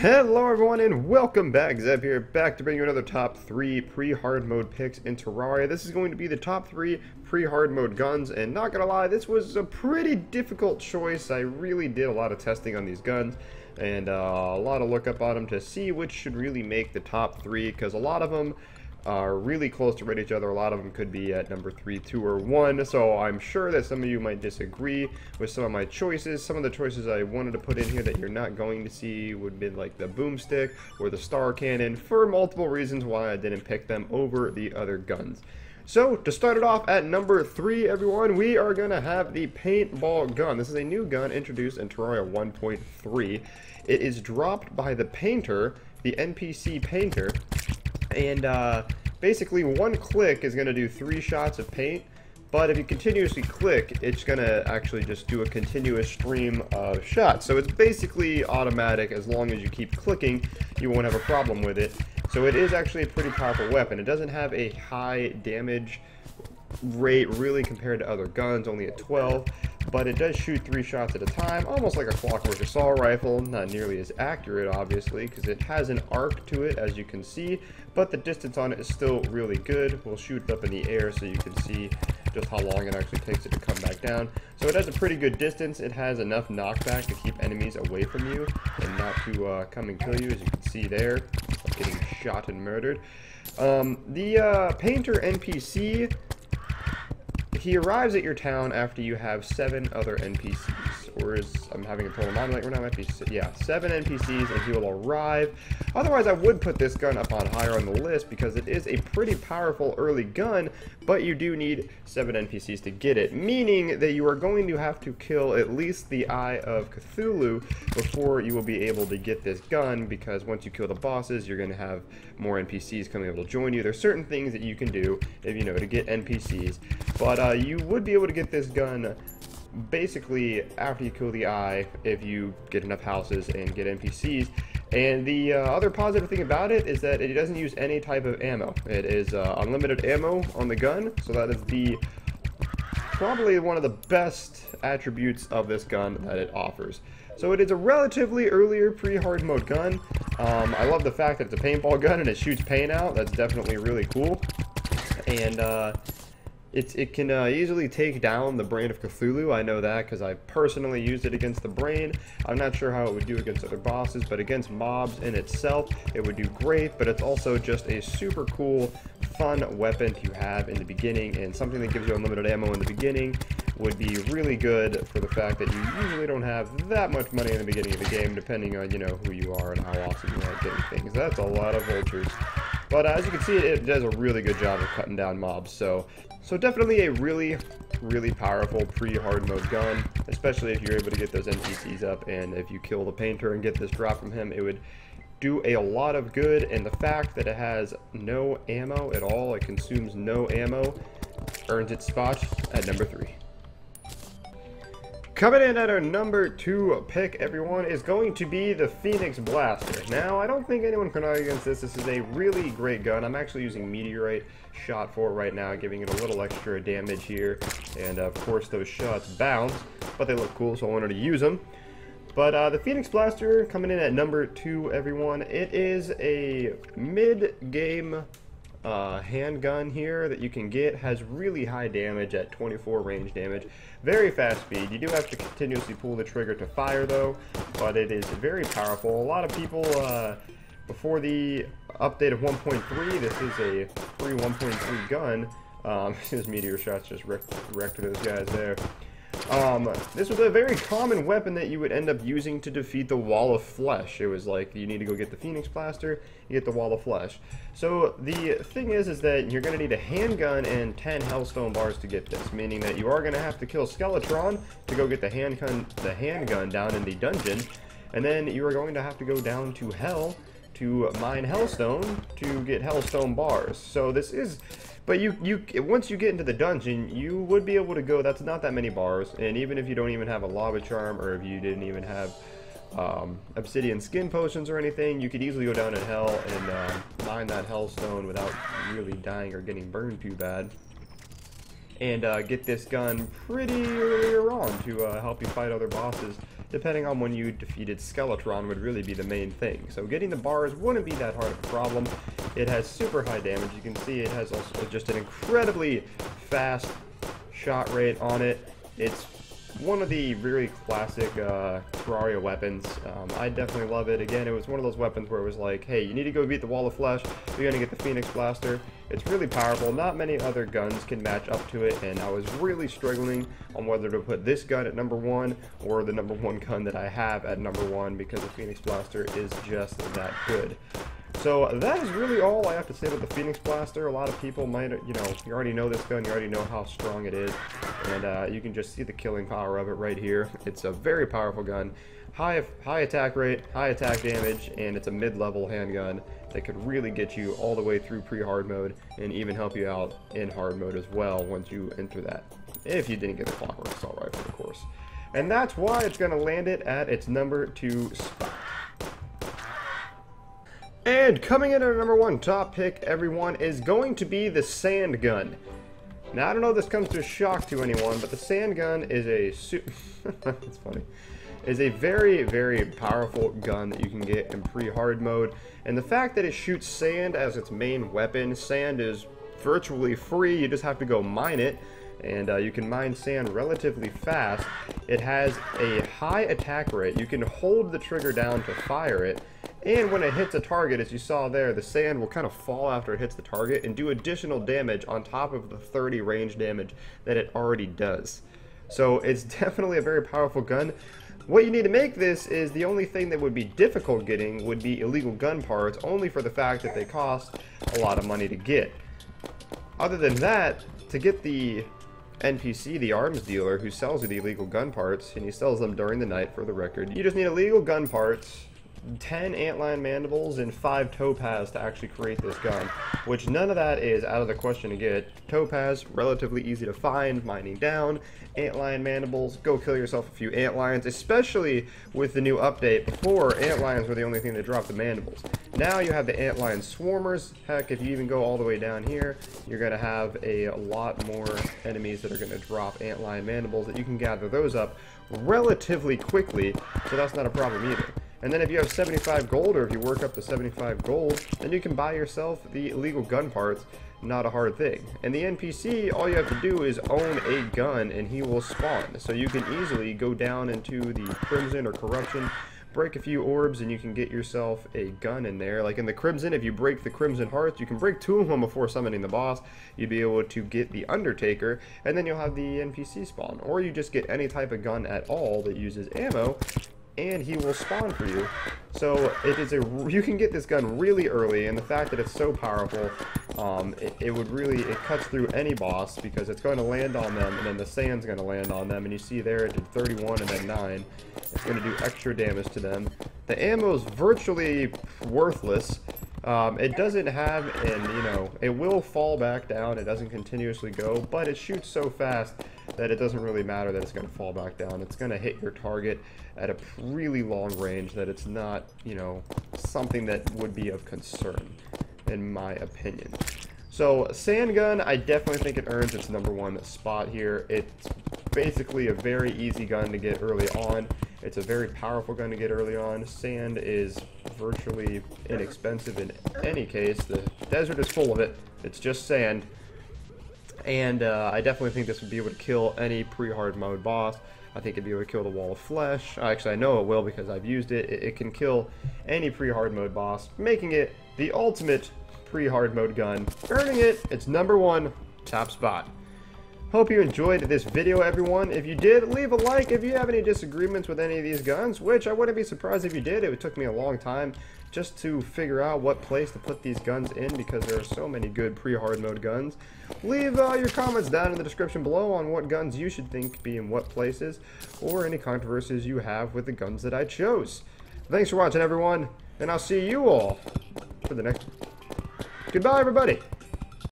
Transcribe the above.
Hello everyone and welcome back. Zeb here, back to bring you another top 3 pre-hard mode picks in Terraria. This is going to be the top 3 pre-hard mode guns, and not gonna lie, this was a pretty difficult choice. I really did a lot of testing on these guns and a lot of lookup on them to see which should really make the top 3, because a lot of them are really close to each other. A lot of them could be at number 3, 2, or 1, so I'm sure that some of you might disagree with some of my choices. Some of the choices I wanted to put in here that you're not going to see would be like the boomstick or the star cannon, for multiple reasons why I didn't pick them over the other guns. So, to start it off at number 3, everyone, we are going to have the Paintball Gun. This is a new gun introduced in Terraria 1.3. It is dropped by the painter, the NPC painter, and basically one click is going to do 3 shots of paint, but if you continuously click, it's going to actually just do a continuous stream of shots. So it's basically automatic. As long as you keep clicking, you won't have a problem with it. So it is actually a pretty powerful weapon. It doesn't have a high damage rate really compared to other guns, only at 12, but it does shoot 3 shots at a time, almost like a clockwork assault rifle. Not nearly as accurate, obviously, because it has an arc to it, as you can see, but the distance on it is still really good. We'll shoot it up in the air so you can see just how long it actually takes it to come back down. So it has a pretty good distance. It has enough knockback to keep enemies away from you and not to come and kill you, as you can see there, getting shot and murdered. The painter NPC, he arrives at your town after you have 7 other NPCs, or I'm having a total mind, like we're not might be, yeah, 7 NPCs, and he will arrive. Otherwise, I would put this gun up on higher on the list because it is a pretty powerful early gun, but you do need 7 NPCs to get it, meaning that you are going to have to kill at least the Eye of Cthulhu before you will be able to get this gun, because once you kill the bosses, you're going to have more NPCs coming able to join you. There's certain things that you can do, if you know, to get NPCs, but you would be able to get this gun basically after you kill the Eye if you get enough houses and get NPCs. And the other positive thing about it is that it doesn't use any type of ammo. It is unlimited ammo on the gun, so that is probably one of the best attributes of this gun that it offers. So it is a relatively earlier pre-hard mode gun. I love the fact that it's a paintball gun and it shoots paint out. That's definitely really cool. And it can easily take down the Brain of Cthulhu. I know that because I personally used it against the Brain. I'm not sure how it would do against other bosses, but against mobs in itself, it would do great. But it's also just a super cool, fun weapon to have in the beginning, and something that gives you unlimited ammo in the beginning would be really good for the fact that you usually don't have that much money in the beginning of the game, depending on, you know, who you are and how often you like getting things. That's a lot of vultures. But as you can see, it does a really good job of cutting down mobs. So definitely a really, really powerful pre-hard mode gun, especially if you're able to get those NPCs up, and if you kill the painter and get this drop from him, it would do a lot of good. And the fact that it has no ammo at all, it consumes no ammo, earns its spot at number 3. Coming in at our number 2 pick, everyone, is going to be the Phoenix Blaster. Now, I don't think anyone can argue against this. This is a really great gun. I'm actually using meteorite shot for it right now, giving it a little extra damage here. And, of course, those shots bounce, but they look cool, so I wanted to use them. But the Phoenix Blaster coming in at number 2, everyone. It is a mid-game handgun here that you can get. Has really high damage at 24 range damage, very fast speed. You do have to continuously pull the trigger to fire though, but it is very powerful. A lot of people before the update of 1.3, this is a pre-1.3 gun. His meteor shots just wrecked those guys there. This was a very common weapon that you would end up using to defeat the Wall of Flesh. It was like, you need to go get the Phoenix Blaster, you get the Wall of Flesh. So the thing is that you're going to need a handgun and 10 Hellstone bars to get this, meaning that you are going to have to kill Skeletron to go get the handgun down in the dungeon, and then you are going to have to go down to Hell to mine Hellstone to get Hellstone bars. So this is... But once you get into the dungeon, you would be able to go, that's not that many bars, and even if you don't even have a lava charm, or if you didn't even have obsidian skin potions or anything, you could easily go down in hell and mine that hellstone without really dying or getting burned too bad. And get this gun pretty earlier on to help you fight other bosses depending on when you defeated Skeletron would really be the main thing. So getting the bars wouldn't be that hard of a problem. It has super high damage. You can see it has also just an incredibly fast shot rate on it. It's one of the really classic Terraria weapons. I definitely love it. Again, it was one of those weapons where it was like, hey, you need to go beat the Wall of Flesh, you're going to get the Phoenix Blaster. It's really powerful. Not many other guns can match up to it, and I was really struggling on whether to put this gun at number 1 or the number 1 gun that I have at number 1, because the Phoenix Blaster is just that good. So that is really all I have to say about the Phoenix Blaster. A lot of people might, you already know this gun, you already know how strong it is, and you can just see the killing power of it right here. It's a very powerful gun, high attack rate, high attack damage, and it's a mid-level handgun that could really get you all the way through pre-hard mode and even help you out in hard mode as well once you enter that, if you didn't get the Clockwork Assault Rifle, of course. And that's why it's going to land it at its number 2 spot. And coming in at our number 1 top pick, everyone, is going to be the Sand Gun. Now, I don't know if this comes to a shock to anyone, but the Sand Gun is it's funny. Is a very, very powerful gun that you can get in pre-hard mode. And the fact that it shoots sand as its main weapon, sand is virtually free, you just have to go mine it. And you can mine sand relatively fast. It has a high attack rate. You can hold the trigger down to fire it, and when it hits a target, as you saw there, the sand will kind of fall after it hits the target and do additional damage on top of the 30 range damage that it already does. So it's definitely a very powerful gun. What you need to make this is, the only thing that would be difficult getting would be illegal gun parts, only for the fact that they cost a lot of money to get. Other than that, to get the NPC, the arms dealer, who sells you the illegal gun parts, and he sells them during the night for the record, you just need illegal gun parts, 10 antlion mandibles, and 5 topaz to actually create this gun, which none of that is out of the question to get. Topaz, relatively easy to find, mining down. Antlion mandibles, go kill yourself a few antlions, especially with the new update. Before, antlions were the only thing that dropped the mandibles. Now you have the antlion swarmers. Heck, if you even go all the way down here, you're going to have a lot more enemies that are going to drop antlion mandibles that you can gather those up relatively quickly, so that's not a problem either. And then if you have 75 gold, or if you work up to 75 gold, then you can buy yourself the illegal gun parts. Not a hard thing. And the NPC, all you have to do is own a gun and he will spawn. So you can easily go down into the Crimson or Corruption, break a few orbs, and you can get yourself a gun in there. Like in the Crimson, if you break the Crimson Hearts, you can break 2 of them before summoning the boss. You'll be able to get the Undertaker, and then you'll have the NPC spawn. Or you just get any type of gun at all that uses ammo, and he will spawn for you. So you can get this gun really early, and the fact that it's so powerful, it cuts through any boss, because it's going to land on them, and then the sand's going to land on them, and you see there it did 31 and then 9. It's going to do extra damage to them. The ammo is virtually worthless. It doesn't have, and it will fall back down. It doesn't continuously go, but it shoots so fast that it doesn't really matter that it's going to fall back down. It's going to hit your target at a really long range that it's not, something that would be of concern, in my opinion. So, Sand Gun, I definitely think it earns its number 1 spot here. It's basically a very easy gun to get early on. It's a very powerful gun to get early on. Sand is virtually inexpensive in any case. The desert is full of it. It's just sand. And I definitely think this would be able to kill any pre-hard mode boss. I think it'd be able to kill the Wall of Flesh. Actually, I know it will because I've used it. It can kill any pre-hard mode boss, making it the ultimate pre-hard mode gun, earning it its number 1 top spot. Hope you enjoyed this video, everyone. If you did, leave a like. If you have any disagreements with any of these guns, which I wouldn't be surprised if you did. It took me a long time just to figure out what place to put these guns in, because there are so many good pre-hard mode guns. Leave your comments down in the description below on what guns you should think be in what places, or any controversies you have with the guns that I chose. Thanks for watching, everyone, and I'll see you all for the next one. Goodbye, everybody.